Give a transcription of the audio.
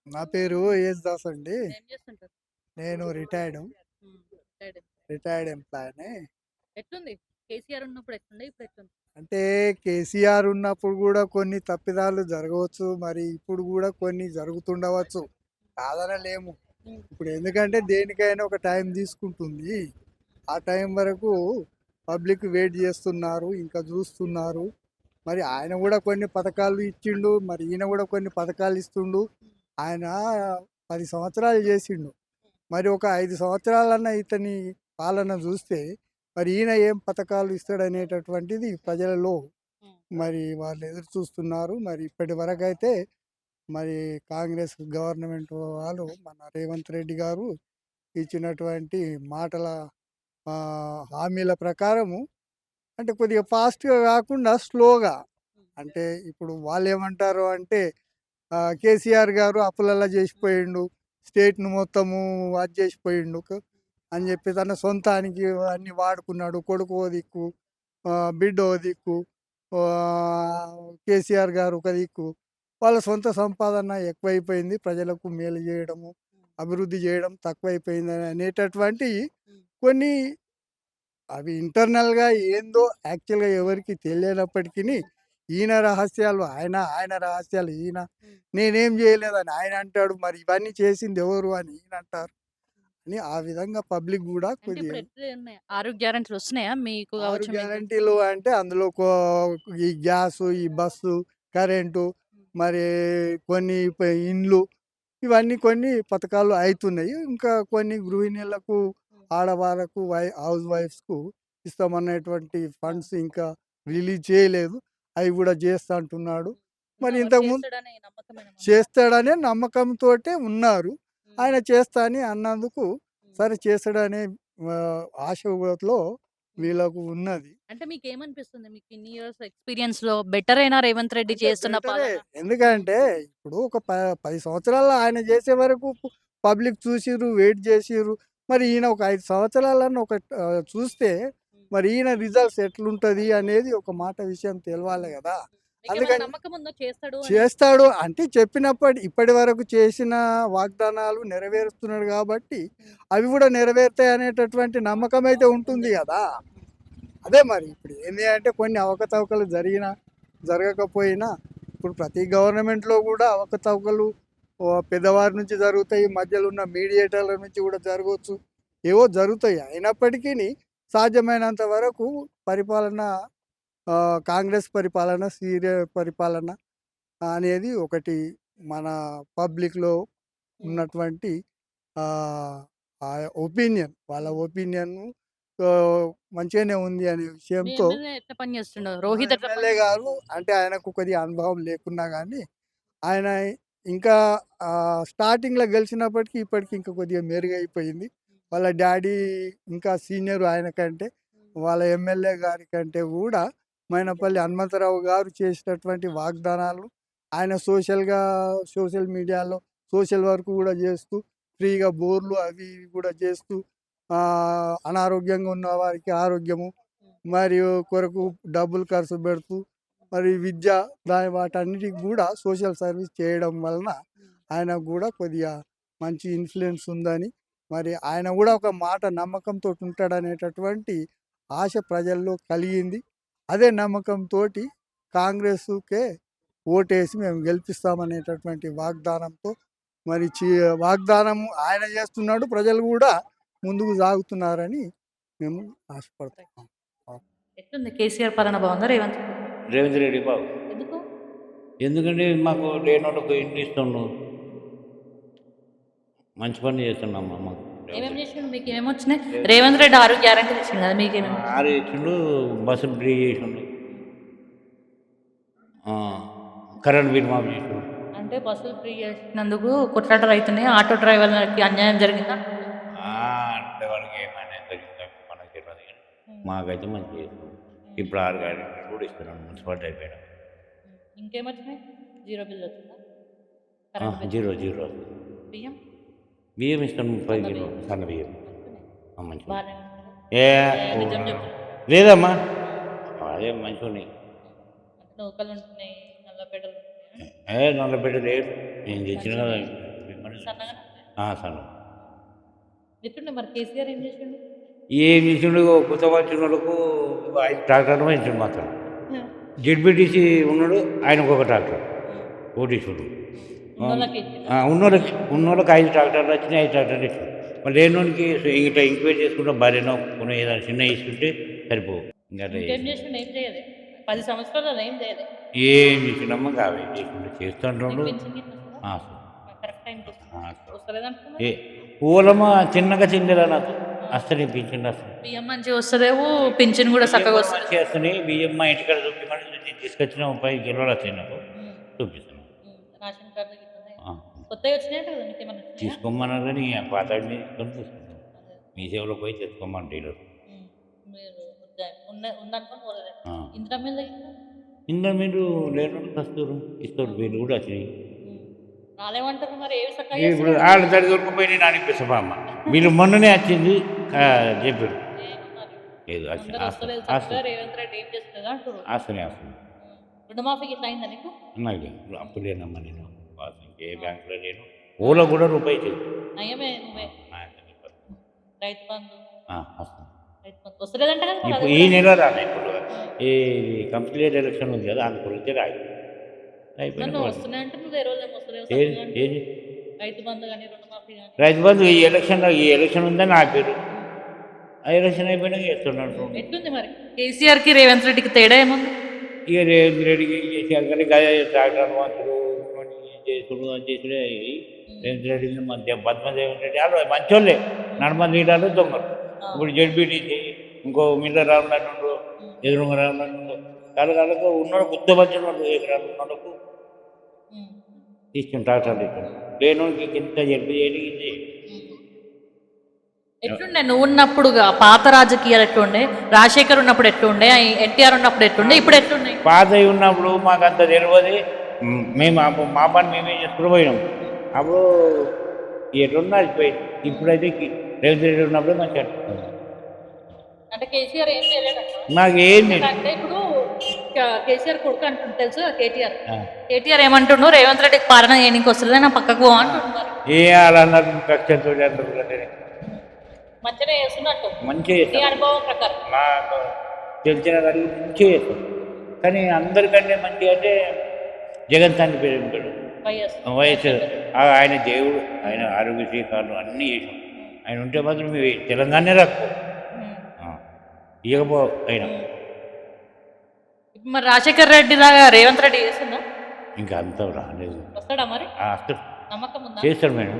నా పేరు యేసుదాస్ అండి. ఏం చేస్తుంటారు? నేను రిటైర్డ్. హ్మ్. రిటైర్డ్. రిటైర్డ్ ఎంప్లాయీని. ఎట్లుంది? కేసీఆర్ ఉన్నప్పుడు ఎట్లుండే? ఇప్పుడు ఎట్లుంది? అంటే కేసీఆర్ ఉన్నప్పుడు గూడా కొన్ని తప్పిదాలు జరగవచ్చు. మరి ఇప్పుడు గూడా కొన్ని జరుగుతుండవచ్చు. కాదనలేము. హ్మ్. ఇప్పుడు ఎందుకంటే దేనికైనా ఒక టైం తీసుకుంటుంది. ఆ టైం వరకు పబ్లిక్ వెయిట్ జేస్తున్నారు. ఇంకా జూస్తున్నారు. మరి ఆయన గూడా కొన్ని పథకాలు ఇచ్చిండు. మరి ఈయన గూడా కొన్ని పథకాలు ఇస్తుండు. ఆయన 10 సంవత్సరాలు జేసిండు. మరి ఒక 5 సంవత్సరాలన్నా ఇతని పాలన జూస్తే, మరి ఈయన ఏం పథకాలు ఇస్తాడనేటటువంటిది ప్రజలలో హ్మ్. మరి వాళ్ళు ఎదురు చూస్తున్నారు. మరి ఇప్పటి వరకైతే మరి కాంగ్రెస్ గవర్నమెంట్ వాళ్ళు మన రేవంత్ రెడ్డి గారు ఇచ్చినటువంటి మాటల హామీల ప్రకారము అంటే కొద్దిగా ఫాస్ట్‌గా గాకుండా స్లోగా హ్మ్. అంటే ఇప్పుడు వాళ్ళేమంటారు అంటే కేసీఆర్ గారు అప్పులల్లా చేసిపోయిండు. స్టేట్‌ని మొత్తము అది చేసిపోయిండు అని చెప్పి తన సొంతానికి అన్నీ వాడుకున్నాడు. కొడుకు ఓ దిక్కు, బిడ్డ ఓ దిక్కు, కేసీఆర్ గారు ఒక దిక్కు. వాళ్ళ సొంత సంపాదన ఎక్కువైపోయింది. ప్రజలకు మేలు చేయడము, హ్మ్. అభివృద్ధి చేయడం తక్కువైపోయిందని అనేటటువంటి హ్మ్. కొన్ని అవి ఇంటర్నల్‌గా ఏందో యాక్చువల్‌గా ఎవరికీ తెలియనప్పటికిని, ఈయన రహస్యాలు ఆయన, ఆయన రహస్యాలు ఈయన. హ్మ్. నేనేం జేయలేదని ఆయన అంటాడు. మరి ఇవన్నీ చేసిందెవరు అని ఈయనంటారు. అని ఆ విధంగా పబ్లిక్ గూడా అంటే కొద్దిగా ఇప్పుడు ఎట్లున్నాయి? ఆరోగ్య గ్యారంటీలు వస్తున్నాయా? మీకు 6 కావచ్చు, మీకు తెలిసి? గ్యారంటీలు అంటే అందులో ఈ గ్యాసు, ఈ బస్సు, కరెంటు, హ్మ్. మరి కొన్ని ఇండ్లు ఇవన్నీ కొన్ని పథకాలు అయితున్నాయి. ఇంకా కొన్ని గృహిణులకు, హ్మ్. ఆడవాళ్ళకు, హౌస్ వైఫ్స్‌కు ఇస్తామనేటువంటి ఆ! ఫండ్స్ ఇంకా రిలీజ్ చేయలేదు. అవి గూడా జేస్తా అంటున్నాడు. హ్మ్. మరి ఉందా మరి ఇంతకుముందు చేస్తాడనే నమ్మకం ఏమైనా ఉందా? చేస్తాడనే నమ్మకంతోటే ఉన్నారు. హ్మ్. ఆయన చేస్తా అని అన్నందుకు హ్మ్. సరే చేస్తాడనే ఆశలో హ్మ్. వీళ్ళకు ఉన్నది. అంటే మీకేమనిపిస్తుంది? మీకు ఇన్ని ఇయర్స్ ఎక్స్‌పీరియన్స్‌లో బెటరేనా రేవంత్ రెడ్డి అంటే చేస్తున్న బెటరే. పాలన? హ్మ్. ఎందుకంటే ఇప్పుడు ఒక 10 సంవత్సరాల్లో ఆయన చేసే వరకు పబ్లిక్ చూసిర్రు, వెయిట్ జేసిర్రు. మరి ఈయన ఒక 5 సంవత్సరాలన్నా చూస్తే హ్మ్. మరి ఈయన రిజల్ట్స్ ఎట్లుంటది అనేది ఒక మాట విషయం తెలవాలి గదా! మీకేమైనా అందుకని నమ్మకం ఉందా చేస్తాడు అని? చేస్తాడు అంటే ఇప్పటి వరకు చేసిన వాగ్దానాలు నెరవేరుస్తున్నాడు గాబట్టి, హ్మ్. అవి గూడా నెరవేరుతాయనేటటువంటి నమ్మకమైతే ఉంటుంది ఉంది. గదా! హ్మ్. అదే మరి ఇప్పుడు ఏంది అంటే కొన్ని అవకతవకలు జరిగినా, జరగకపోయినా ఇప్పుడు ప్రతి గవర్నమెంట్‌లో గూడా అవకతవకలు పెద్దవారి నుంచి జరుగుతాయి. మధ్యలో ఉన్న మీడియేటర్ల నుంచి గూడా జరగొచ్చు. ఏవో జరుగుతాయి. అయినప్పటికీని సాధ్యమైనంత వరకు పరిపాలన కాంగ్రెస్ పరిపాలన, పరిపాలన అనేది ఒకటి మన పబ్లిక్‌లో హ్మ్. ఉన్నటువంటి ఆహ్, ఆ ఒపీనియన్ వాళ్ళ హ్మ్. ఒపీనియన్ మంచిగానే ఉంది అనే మీ విషయంతో ఎమ్మెల్యే ఎట్లా పని చేస్తుండు? మా రోహిత్ ఎట్లా పని ఎమ్మెల్యే చేస్తుండు? గారు అంటే ఆయనకు కొద్దిగా అనుభవం లేకున్నా గానీ, ఆయన ఇంకా స్టార్టింగ్‌లో గెలిచినప్పటికి ఇప్పటికి ఇంకా కొద్దిగా మెరుగైపోయింది. హ్మ్. వాళ్ళ డ్యాడీ ఇంకా సీనియర్ ఆయన కంటే, హ్మ్. వాళ్ళ ఎమ్మెల్యే గారి కంటే గూడా మైనపల్లి హనుమంతరావు గారు చేసినటువంటి వాగ్దానాలు ఆయన సోషల్ మీడియాలో సోషల్ వర్క్ గూడా జేస్తూ, ఫ్రీగా బోర్లు అవి ఇవి గూడా చేస్తూ, అనారోగ్యంగా ఉన్న వారికి ఆరోగ్యము, హ్మ్. మరియు కొరకు డబ్బులు ఖర్చు పెడుతూ, మరి విద్య వాటన్నిటికి గూడా సోషల్ సర్వీస్ చేయడం వలన హ్మ్. ఆయనకు గూడా కొద్దిగా మంచి ఇన్‌ఫ్లూయెన్స్ ఉందని, మరి ఆయన గూడా ఒక మాట నమ్మకంతోటి ఉంటాడనేటటువంటి ఆశ ప్రజల్లో కలిగింది. అదే నమ్మకంతోటి కాంగ్రెస్‌కే ఓటేసి మేము గెలిపిస్తామనేటటువంటి వాగ్దానంతో మరి వాగ్దానం ఆయన చేస్తున్నాడు. ప్రజలు గూడా ముందుకు సాగుతున్నారని మేము కరెక్ట్. ఆశపడుతున్నాం. ఎట్లుంది కేసీఆర్ పాలన బావుందా? రేవంత్ రెడ్డి? రేవంత్ రెడ్డి బాబు. ఎందుకు? ఎందుకంటే మాకు లేనోళ్ళకు ఇండ్లు ఇస్తుండు. హ్మ్. మంచి పని చేస్తున్నాం మాకు రేవంత్ ఏమేమి రెడ్డి. చేసిండు? మీకేమేమొచ్చినాయి? రేవంత్ రేవంత్ రెడ్డి 6 గ్యారంటీలు ఇచ్చిండు కదా! మీకేమేమొచ్చినాయి? 6 ఇచ్చిండు, బస్సులు ఫ్రీ చేసిండు. హ్మ్. ఆ! కరెంట్ బిల్ మాఫ్ చేసిండు. అంటే బస్సులు ఫ్రీ చేసినందుకు కొట్లాటలయితున్నాయి. ఆటో డ్రైవర్లకి అన్యాయం జరిగిందంటుండు. ఆ! అంటే వాళ్ళకి ఏమైనా జరిగిందో మనకు తెలవదు గానీ, హ్మ్. మాకైతే మంచిగా చేస్తుండు. హ్మ్. ఇప్పుడు 6 గ్యారెంటీలు కూడా ఇస్తున్నాడు మున్సిపాలిటీ అయిపోయినాక. హ్మ్. ఇంకేమొచ్చినాయి? జీరో బిల్లొచ్చిందా? Current bill, zero zero. బియ్యం, బియ్యం ఇస్తాడు 30 సన్న కిలోలు బియ్యం సన్న బియ్యం. మంచిగున్నాయి. మంచిగున్నాయి. బానే ఉంటున్నాయా? ఏ నిజం చెప్పు. లేదమ్మా. హ్మ్. అదే మంచిగున్నాయి. హ్మ్. అంటే నూకలుంటున్నాయి, నల్ల పేడలుంటున్నాయా? నల్లబిడ్డ లేదు. నేను తెచ్చిన కదా! మంచిగున్నాయా? సన్నగా సరే ఎట్లుండే మరి కేసీఆర్ ఏం చేసిండు? ఏం చేసిండు కొత్త వచ్చిన వాళ్ళకు 5 ట్రాక్టర్లు పెంచిండు మాత్రం. జెడ్పీటీసీ ఉన్నాడు, ఆయనకు ఒక ట్రాక్టర్ కోటీశ్వరుడు. ఉన్నోళ్ళకి 5 ట్రాక్టర్లు వచ్చినాయి, 5 ట్రాక్టర్లు ఇచ్చాడు. మళ్ళీ లేనోనికి ఇట్లా ఎంక్వైరీ చేసుకుంటే భార్యనో కొన్ని ఏదైనా చిన్న ఇస్తుంటే సరిపోవు. ఇంకా ఇంకేం చేసిండు? ఏం చేయలే 10 సంవత్సరాలు ఏం చేయలే. ఏం చేసినామో అవే చేసిండు చేస్తుంటాడు. Correct time వస్తలేదంటున్నా. ఏ పూలమా చిన్నగా చెందిరా నాకు అసలు పింఛన్ అసలు బియ్యం మంచిగా వస్తలేవు, పింఛన్ కూడా చక్కగా వస్తుంది. చేస్తున్నాయి. బియ్యం మా ఇంటికాడ చూపించమని తీసుకొచ్చిన 5 కిలోలు వచ్చాయి నాకు చూపిస్తున్నాను. రేషన్ కార్డు కొత్తవి వచ్చినాయి కదా, మీకేమన్నా తీసుకోమన్నారు కానీ పాత తీసుకొని తీసుకున్నాను. మీ సేవలో పోయి తెచ్చుకోమని డీలర్. ఇందులో మీరు లేరు వస్తారు ఇస్తారు, వీళ్ళు కూడా వచ్చినాయి. రాలేమంటారు మరి. ఇప్పుడు వాళ్ళ తడి దొరికిపోయి నేను అనిపిస్తామా అమ్మ వీళ్ళు మొన్ననే వచ్చింది చెప్పారు. లేదు వస్తున్నాయి రుణమాఫీకి ఇట్లా అయిందా నీకు? నాకు అప్పు లేనమ్మా నేను ఏ బ్యాంకులో లేను. ఓలో కూడా రూపాయి చేసి నయమే. నువ్వే రైతు బంధు వస్తలేదంట కదా. ఇప్పుడు ఈ నెల రాలే. ఇప్పుడు ఈ కంప్లీట్ ఎలక్షన్ ఉంది కదా, అందు గురించి రాయి ఏది రైతు బంధు ఈ ఎలక్షన్ ఉందని ఆపారు. ఆ ఎలక్షన్ అయిపోయినాక చేస్తున్నాడు. ఎట్లుంది మరి కేసీఆర్ కి రేవంత్ రెడ్డికి తేడా ఏముంది? ఇక రేవంత్ రెడ్డికి కేసీఆర్ కానీ ట్రాక్టర్ మంత్రులు చేసుడు చేసుడే. రేవంత్ రెడ్డి మధ్య పద్మదేవన్ రెడ్డి వాళ్ళు మంచోళ్ళే, నడమ లీడర్లు దొంగలు. ఇప్పుడు జడ్పీటీసీ ఇంకో మిల్ల రామనాడు ఎదురుంగ రామనాడు కాళ్ళకు ఉన్నాడు గుర్తు వచ్చిన వాళ్ళు ఎకరాలు ఉన్నోళ్ళకు తీసుకుని ట్రాక్టర్లు ఇచ్చాడు. లేనోడికి కింద చెప్పి ఎట్లుండే నువ్వు ఉన్నప్పుడుగా పాత రాజకీయాలు ఎట్లుండే? రాజశేఖర్ ఉన్నప్పుడు ఎట్లుండే? ఎన్టీఆర్ ఉన్నప్పుడు ఎట్లుండే? ఇప్పుడు ఎట్లున్నాయి? పాత ఉన్నప్పుడు మాకు అంత తెలియదు. మేము మా పని మేమే చేసుకుని పోయినాం. అప్పుడు ఎట్లున్నా పోయింది. ఇప్పుడైతే రేవంత్ రెడ్డి ఉన్నప్పుడు మంచిగా అంటే కేసీఆర్ ఏం చేయలేదు. నాకు ఏం అంటే ఇప్పుడు కేసీఆర్ కొడుకు అంటుంది తెలుసు కేటీఆర్ ఏమంటుండు? రేవంత్ రెడ్డికి పాలన ఏనికి వస్తుంది, నా పక్కకు పో అంటున్నారు. ఏ వాళ్ళన్నారు కక్షతో మంచిగా చేస్తున్నట్టు మంచిగా అనుభవం ప్రకారం నాకు తెలిసిన వారికి మంచిగా చేస్తాం. కానీ అందరికంటే మంచిగా అంటే జగన్ తండ్రి పేరు ఉంటాడు. వయసు ఆయన దేవుడు, ఆయన ఆరోగ్యశ్రీ కార్డు అన్నీ చేసాం. ఆయన ఉంటే మాత్రం మేము తెలంగాణ రాకపో ఇవ్వకపో అయినా. మరి రాజశేఖర్ రెడ్డి లాగా రేవంత్ రెడ్డి చేస్తుందా? ఇంకా అంత రాలేదు. వస్తాడా మరి? వస్తాడు, నమ్మకం ఉందా? చేస్తాడు మేడం.